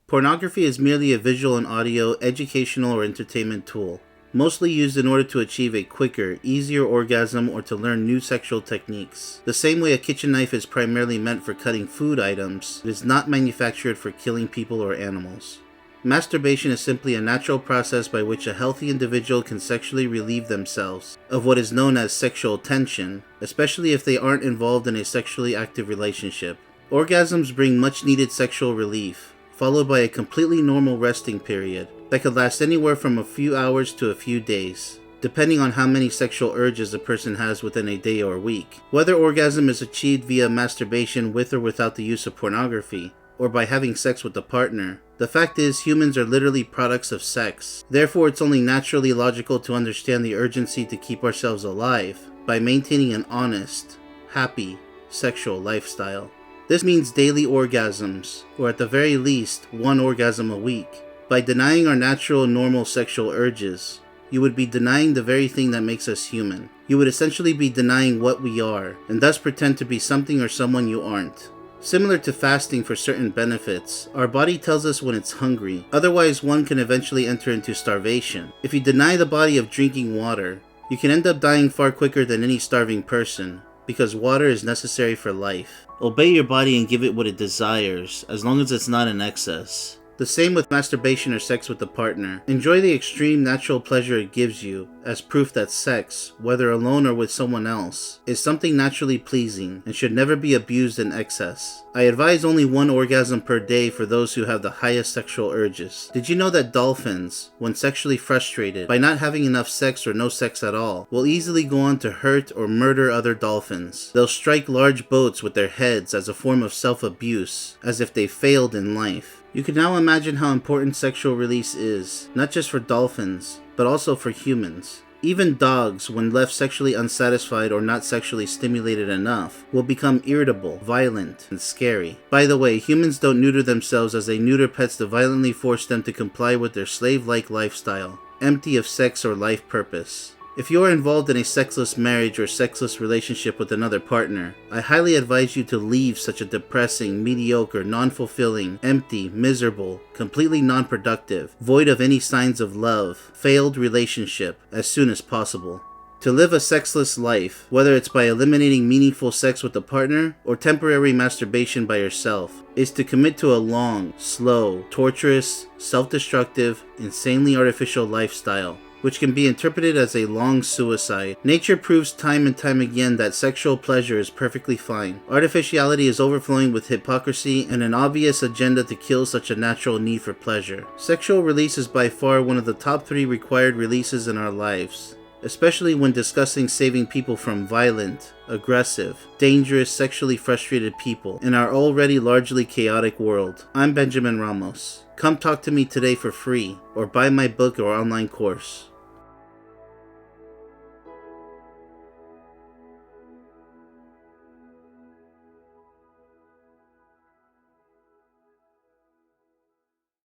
Pornography is merely a visual and audio, educational, or entertainment tool, mostly used in order to achieve a quicker, easier orgasm or to learn new sexual techniques. The same way a kitchen knife is primarily meant for cutting food items, it is not manufactured for killing people or animals. Masturbation is simply a natural process by which a healthy individual can sexually relieve themselves of what is known as sexual tension, especially if they aren't involved in a sexually active relationship. Orgasms bring much needed sexual relief, followed by a completely normal resting period that could last anywhere from a few hours to a few days, depending on how many sexual urges a person has within a day or week. Whether orgasm is achieved via masturbation with or without the use of pornography, or by having sex with a partner, the fact is humans are literally products of sex. Therefore, it's only naturally logical to understand the urgency to keep ourselves alive by maintaining an honest, happy, sexual lifestyle. This means daily orgasms, or at the very least, one orgasm a week. By denying our natural and normal sexual urges, you would be denying the very thing that makes us human. You would essentially be denying what we are, and thus pretend to be something or someone you aren't. Similar to fasting for certain benefits, our body tells us when it's hungry, otherwise one can eventually enter into starvation. If you deny the body of drinking water, you can end up dying far quicker than any starving person, because water is necessary for life. Obey your body and give it what it desires, as long as it's not in excess. The same with masturbation or sex with a partner. Enjoy the extreme natural pleasure it gives you, as proof that sex, whether alone or with someone else, is something naturally pleasing and should never be abused in excess. I advise only one orgasm per day for those who have the highest sexual urges. Did you know that dolphins, when sexually frustrated by not having enough sex or no sex at all, will easily go on to hurt or murder other dolphins? They'll strike large boats with their heads as a form of self-abuse, as if they failed in life. You can now imagine how important sexual release is, not just for dolphins, but also for humans. Even dogs, when left sexually unsatisfied or not sexually stimulated enough, will become irritable, violent, and scary. By the way, humans don't neuter themselves as they neuter pets to violently force them to comply with their slave-like lifestyle, empty of sex or life purpose. If you are involved in a sexless marriage or sexless relationship with another partner, I highly advise you to leave such a depressing, mediocre, non-fulfilling, empty, miserable, completely non-productive, void of any signs of love, failed relationship as soon as possible. To live a sexless life, whether it's by eliminating meaningful sex with a partner or temporary masturbation by yourself, is to commit to a long, slow, torturous, self-destructive, insanely artificial lifestyle, which can be interpreted as a long suicide. Nature proves time and time again that sexual pleasure is perfectly fine. Artificiality is overflowing with hypocrisy and an obvious agenda to kill such a natural need for pleasure. Sexual release is by far one of the top 3 required releases in our lives, especially when discussing saving people from violent, aggressive, dangerous, sexually frustrated people in our already largely chaotic world. I'm Benjamin Ramos. Come talk to me today for free, or buy my book or online course.